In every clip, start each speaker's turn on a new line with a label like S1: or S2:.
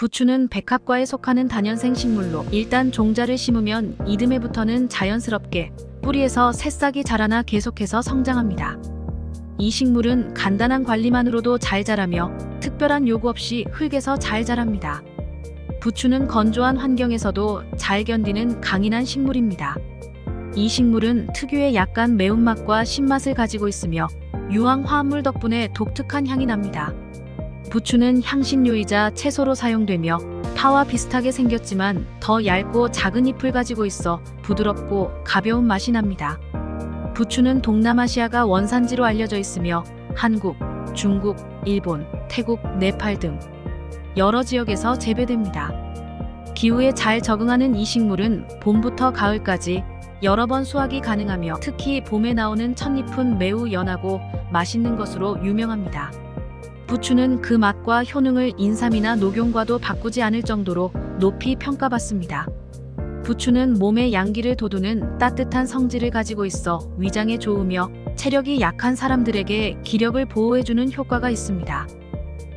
S1: 부추는 백합과에 속하는 다년생 식물로 일단 종자를 심으면 이듬해부터는 자연스럽게 뿌리에서 새싹이 자라나 계속해서 성장합니다. 이 식물은 간단한 관리만으로도 잘 자라며 특별한 요구 없이 흙에서 잘 자랍니다. 부추는 건조한 환경에서도 잘 견디는 강인한 식물입니다. 이 식물은 특유의 약간 매운맛과 신맛을 가지고 있으며 유황 화합물 덕분에 독특한 향이 납니다. 부추는 향신료이자 채소로 사용되며 파와 비슷하게 생겼지만 더 얇고 작은 잎을 가지고 있어 부드럽고 가벼운 맛이 납니다. 부추는 동남아시아가 원산지로 알려져 있으며 한국, 중국, 일본, 태국, 네팔 등 여러 지역에서 재배됩니다. 기후에 잘 적응하는 이 식물은 봄부터 가을까지 여러 번 수확이 가능하며 특히 봄에 나오는 첫잎은 매우 연하고 맛있는 것으로 유명합니다. 부추는 그 맛과 효능을 인삼이나 녹용과도 바꾸지 않을 정도로 높이 평가받습니다. 부추는 몸의 양기를 돋우는 따뜻한 성질을 가지고 있어 위장에 좋으며 체력이 약한 사람들에게 기력을 보호해주는 효과가 있습니다.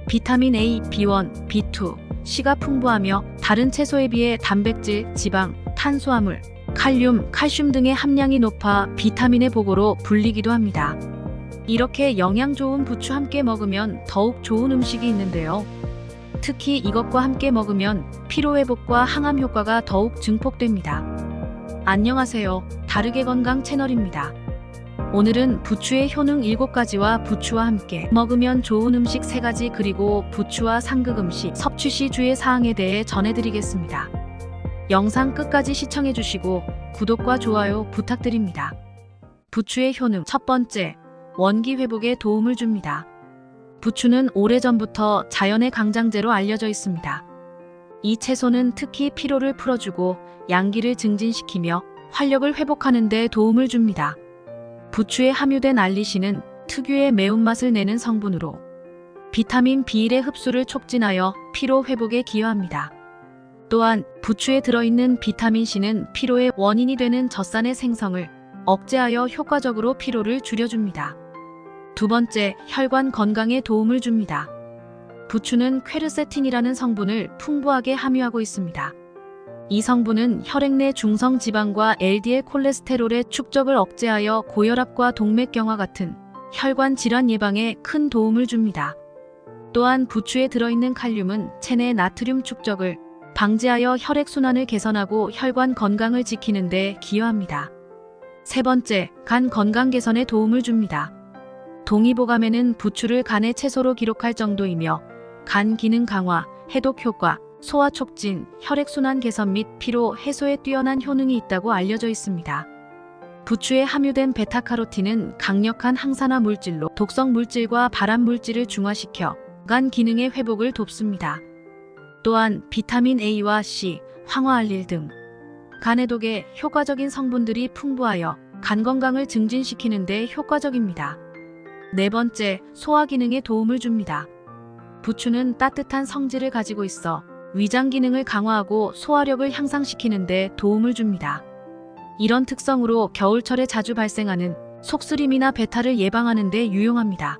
S1: 비타민 A, B1, B2, C가 풍부하며 다른 채소에 비해 단백질, 지방, 탄수화물, 칼륨, 칼슘 등의 함량이 높아 비타민의 보고로 불리기도 합니다. 이렇게 영양 좋은 부추 함께 먹으면 더욱 좋은 음식이 있는데요. 특히 이것과 함께 먹으면 피로회복과 항암 효과가 더욱 증폭됩니다. 안녕하세요. 다르게 건강 채널입니다. 오늘은 부추의 효능 7가지와 부추와 함께 먹으면 좋은 음식 3가지 그리고 부추와 상극 음식 섭취 시 주의 사항에 대해 전해드리겠습니다. 영상 끝까지 시청해주시고 구독과 좋아요 부탁드립니다. 부추의 효능 첫 번째, 원기 회복에 도움을 줍니다. 부추는 오래전부터 자연의 강장제로 알려져 있습니다. 이 채소는 특히 피로를 풀어주고 양기를 증진시키며 활력을 회복하는 데 도움을 줍니다. 부추에 함유된 알리신은 특유의 매운맛을 내는 성분으로 비타민 B1의 흡수를 촉진하여 피로 회복에 기여합니다. 또한 부추에 들어있는 비타민 C는 피로의 원인이 되는 젖산의 생성을 억제하여 효과적으로 피로를 줄여줍니다. 두 번째, 혈관 건강에 도움을 줍니다. 부추는 퀘르세틴이라는 성분을 풍부하게 함유하고 있습니다. 이 성분은 혈액 내 중성 지방과 LDL 콜레스테롤의 축적을 억제하여 고혈압과 동맥경화 같은 혈관 질환 예방에 큰 도움을 줍니다. 또한 부추에 들어있는 칼륨은 체내 나트륨 축적을 방지하여 혈액순환을 개선하고 혈관 건강을 지키는 데 기여합니다. 세 번째, 간 건강 개선에 도움을 줍니다. 동의보감에는 부추를 간의 채소로 기록할 정도이며 간 기능 강화, 해독 효과, 소화 촉진, 혈액순환 개선 및 피로 해소에 뛰어난 효능이 있다고 알려져 있습니다. 부추에 함유된 베타카로틴은 강력한 항산화 물질로 독성 물질과 발암 물질을 중화시켜 간 기능의 회복을 돕습니다. 또한 비타민 A와 C, 황화알릴 등 간 해독에 효과적인 성분들이 풍부하여 간 건강을 증진시키는 데 효과적입니다. 네 번째, 소화 기능에 도움을 줍니다. 부추는 따뜻한 성질을 가지고 있어 위장 기능을 강화하고 소화력을 향상시키는 데 도움을 줍니다. 이런 특성으로 겨울철에 자주 발생하는 속쓰림이나 배탈을 예방하는 데 유용합니다.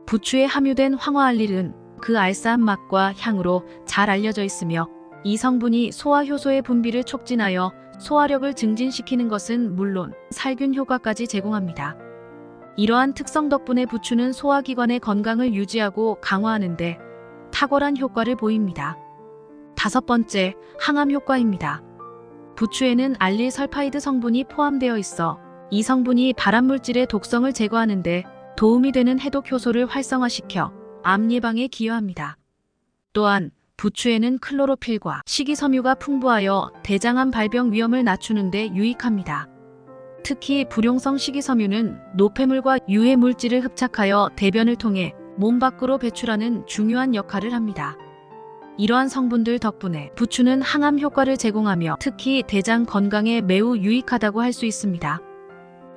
S1: 부추에 함유된 황화알릴은 그 알싸한 맛과 향으로 잘 알려져 있으며 이 성분이 소화 효소의 분비를 촉진하여 소화력을 증진시키는 것은 물론 살균 효과까지 제공합니다. 이러한 특성 덕분에 부추는 소화기관의 건강을 유지하고 강화하는 데 탁월한 효과를 보입니다. 다섯 번째, 항암 효과입니다. 부추에는 알릴설파이드 성분이 포함되어 있어 이 성분이 발암물질의 독성을 제거하는 데 도움이 되는 해독 효소를 활성화시켜 암 예방에 기여합니다. 또한 부추에는 클로로필과 식이섬유가 풍부하여 대장암 발병 위험을 낮추는 데 유익합니다. 특히 불용성 식이섬유는 노폐물과 유해 물질을 흡착하여 대변을 통해 몸 밖으로 배출하는 중요한 역할을 합니다. 이러한 성분들 덕분에 부추는 항암 효과를 제공하며 특히 대장 건강에 매우 유익하다고 할 수 있습니다.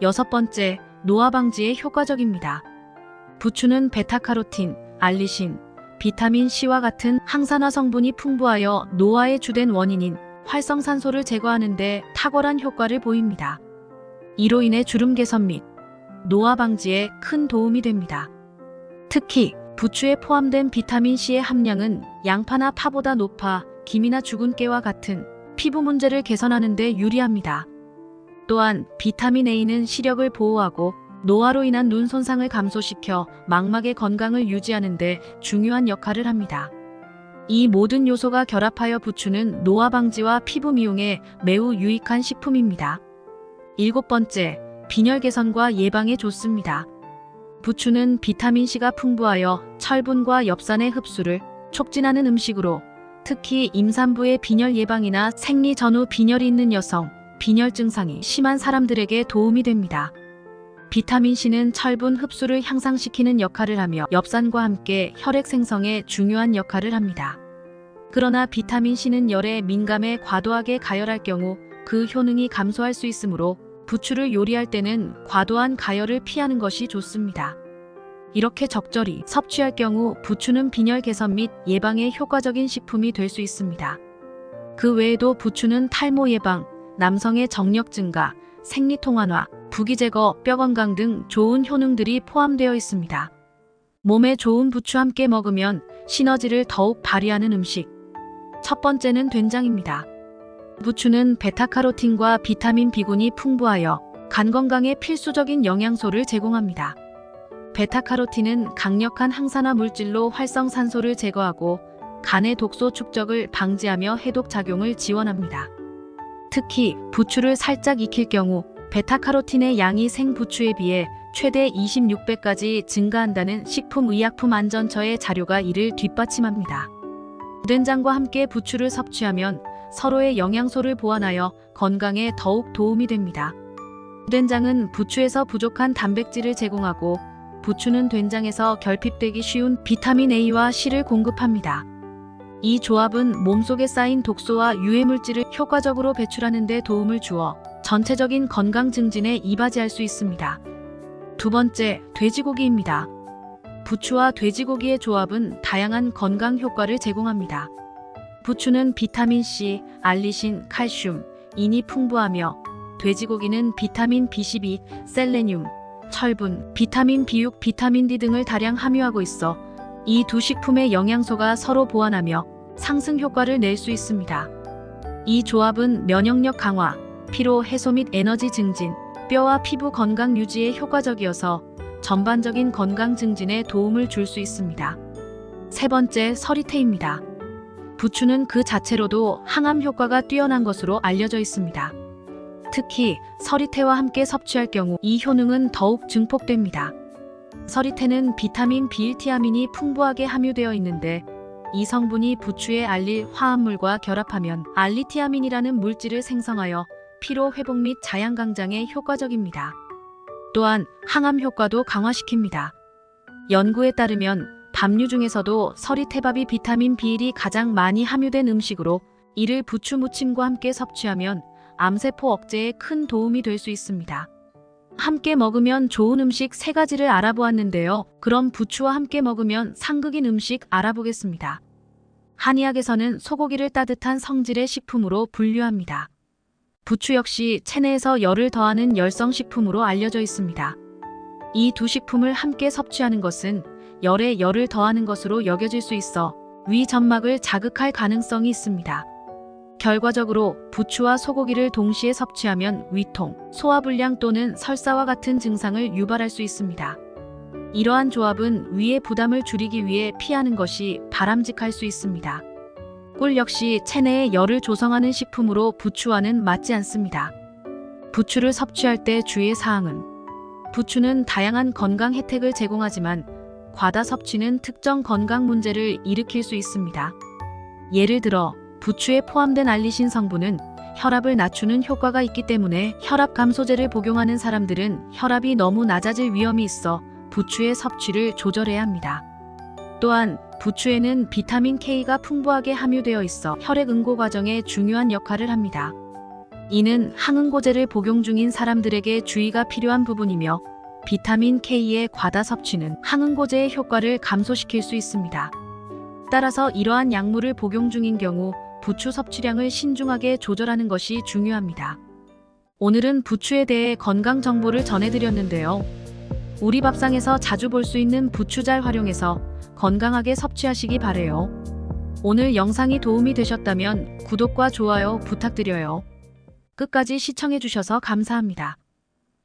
S1: 여섯 번째, 노화 방지에 효과적입니다. 부추는 베타카로틴, 알리신, 비타민 C와 같은 항산화 성분이 풍부하여 노화의 주된 원인인 활성산소를 제거하는 데 탁월한 효과를 보입니다. 이로 인해 주름 개선 및 노화 방지에 큰 도움이 됩니다. 특히 부추에 포함된 비타민 C의 함량은 양파나 파보다 높아 김이나 죽은 깨와 같은 피부 문제를 개선하는 데 유리합니다. 또한 비타민 A는 시력을 보호하고 노화로 인한 눈 손상을 감소시켜 망막의 건강을 유지하는 데 중요한 역할을 합니다. 이 모든 요소가 결합하여 부추는 노화 방지와 피부 미용에 매우 유익한 식품입니다. 7번째, 빈혈 개선과 예방에 좋습니다. 부추는 비타민C가 풍부하여 철분과 엽산의 흡수를 촉진하는 음식으로 특히 임산부의 빈혈 예방이나 생리 전후 빈혈이 있는 여성, 빈혈 증상이 심한 사람들에게 도움이 됩니다. 비타민C는 철분 흡수를 향상시키는 역할을 하며 엽산과 함께 혈액 생성에 중요한 역할을 합니다. 그러나 비타민C는 열에 민감해 과도하게 가열할 경우 그 효능이 감소할 수 있으므로 부추를 요리할 때는 과도한 가열을 피하는 것이 좋습니다. 이렇게 적절히 섭취할 경우 부추는 빈혈 개선 및 예방에 효과적인 식품이 될 수 있습니다. 그 외에도 부추는 탈모 예방, 남성의 정력 증가, 생리통 완화, 부기 제거, 뼈 건강 등 좋은 효능들이 포함되어 있습니다. 몸에 좋은 부추 함께 먹으면 시너지를 더욱 발휘하는 음식. 첫 번째는 된장입니다. 부추는 베타카로틴과 비타민 B군이 풍부하여 간 건강에 필수적인 영양소를 제공합니다. 베타카로틴은 강력한 항산화 물질로 활성산소를 제거하고 간의 독소 축적을 방지하며 해독 작용을 지원합니다. 특히 부추를 살짝 익힐 경우 베타카로틴의 양이 생부추에 비해 최대 26배까지 증가한다는 식품의약품안전처의 자료가 이를 뒷받침합니다. 된장과 함께 부추를 섭취하면 서로의 영양소를 보완하여 건강에 더욱 도움이 됩니다. 된장은 부추에서 부족한 단백질을 제공하고 부추는 된장에서 결핍되기 쉬운 비타민 A와 C를 공급합니다. 이 조합은 몸속에 쌓인 독소와 유해물질을 효과적으로 배출하는 데 도움을 주어 전체적인 건강 증진에 이바지할 수 있습니다. 두 번째, 돼지고기입니다. 부추와 돼지고기의 조합은 다양한 건강 효과를 제공합니다. 부추는 비타민 C, 알리신, 칼슘, 인이 풍부하며 돼지고기는 비타민 B12, 셀레늄, 철분, 비타민 B6, 비타민 D 등을 다량 함유하고 있어 이 두 식품의 영양소가 서로 보완하며 상승 효과를 낼 수 있습니다. 이 조합은 면역력 강화, 피로 해소 및 에너지 증진, 뼈와 피부 건강 유지에 효과적이어서 전반적인 건강 증진에 도움을 줄 수 있습니다. 세 번째, 서리태입니다. 부추는 그 자체로도 항암 효과가 뛰어난 것으로 알려져 있습니다. 특히 서리태와 함께 섭취할 경우 이 효능은 더욱 증폭됩니다. 서리태는 비타민 B1티아민이 풍부하게 함유되어 있는데 이 성분이 부추의 알릴 화합물과 결합하면 알리티아민이라는 물질을 생성하여 피로 회복 및 자양 강장에 효과적입니다. 또한 항암 효과도 강화시킵니다. 연구에 따르면 밥류 중에서도 서리태밥이 비타민 B1이 가장 많이 함유된 음식으로 이를 부추 무침과 함께 섭취하면 암세포 억제에 큰 도움이 될 수 있습니다. 함께 먹으면 좋은 음식 3가지를 알아보았는데요. 그럼 부추와 함께 먹으면 상극인 음식 알아보겠습니다. 한의학에서는 소고기를 따뜻한 성질의 식품으로 분류합니다. 부추 역시 체내에서 열을 더하는 열성식품으로 알려져 있습니다. 이 두 식품을 함께 섭취하는 것은 열에 열을 더하는 것으로 여겨질 수 있어 위 점막을 자극할 가능성이 있습니다. 결과적으로 부추와 소고기를 동시에 섭취하면 위통, 소화불량 또는 설사와 같은 증상을 유발할 수 있습니다. 이러한 조합은 위의 부담을 줄이기 위해 피하는 것이 바람직할 수 있습니다. 꿀 역시 체내에 열을 조성하는 식품으로 부추와는 맞지 않습니다. 부추를 섭취할 때 주의의 사항은 부추는 다양한 건강 혜택을 제공하지만 과다 섭취는 특정 건강 문제를 일으킬 수 있습니다. 예를 들어 부추에 포함된 알리신 성분은 혈압을 낮추는 효과가 있기 때문에 혈압 감소제를 복용하는 사람들은 혈압이 너무 낮아질 위험이 있어 부추의 섭취를 조절해야 합니다. 또한 부추에는 비타민 K가 풍부하게 함유되어 있어 혈액 응고 과정에 중요한 역할을 합니다. 이는 항응고제를 복용 중인 사람들에게 주의가 필요한 부분이며 비타민 K의 과다 섭취는 항응고제의 효과를 감소시킬 수 있습니다. 따라서 이러한 약물을 복용 중인 경우 부추 섭취량을 신중하게 조절하는 것이 중요합니다. 오늘은 부추에 대해 건강 정보를 전해드렸는데요. 우리 밥상에서 자주 볼 수 있는 부추 잘 활용해서 건강하게 섭취하시기 바래요. 오늘 영상이 도움이 되셨다면 구독과 좋아요 부탁드려요. 끝까지 시청해주셔서 감사합니다.